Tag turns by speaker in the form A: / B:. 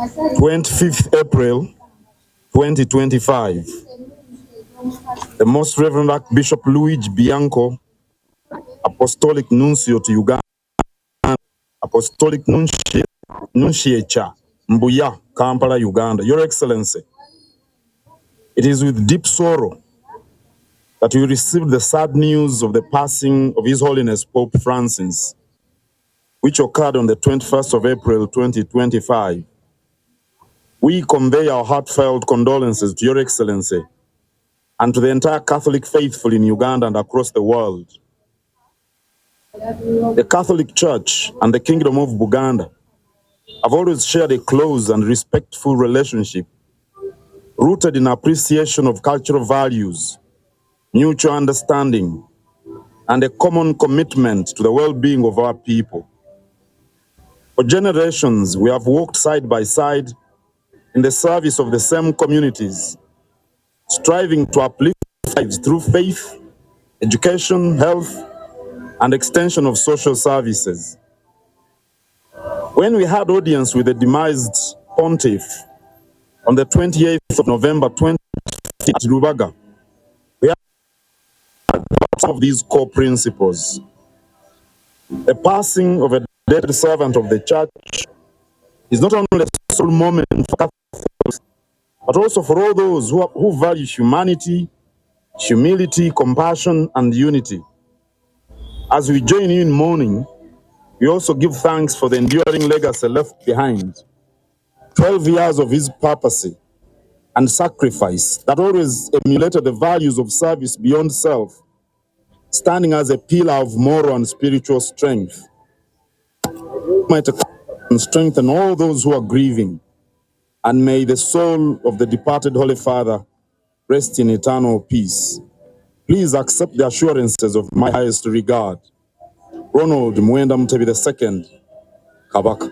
A: 25th April 2025, the Most Reverend Archbishop Luigi Bianco, Apostolic Nuncio to Uganda, Apostolic Nunciator, Mbuya, Kampala, Uganda. Your Excellency, it is with deep sorrow that we received the sad news of the passing of His Holiness Pope Francis, which occurred on the 21st of April 2025. We convey our heartfelt condolences to Your Excellency and to the entire Catholic faithful in Uganda and across the world. The Catholic Church and the Kingdom of Buganda have always shared a close and respectful relationship rooted in appreciation of cultural values, mutual understanding, and a common commitment to the well-being of our people. For generations, we have walked side by side in the service of the same communities, striving to uplift lives through faith, education, health, and extension of social services. When we had audience with the demised pontiff on the 28th of November 2020 at Rubaga, we had some of these core principles. The passing of a dead servant of the church is not only a soul moment for Catholics, but also for all those who value humanity, humility, compassion, and unity. As we join you in mourning, we also give thanks for the enduring legacy left behind. 12 years of his papacy and sacrifice that always emulated the values of service beyond self, standing as a pillar of moral and spiritual strength. Might strengthen all those who are grieving, and may the soul of the departed Holy Father rest in eternal peace. Please accept the assurances of my highest regard. Ronald Mwenda Mutebi II, Kabaka.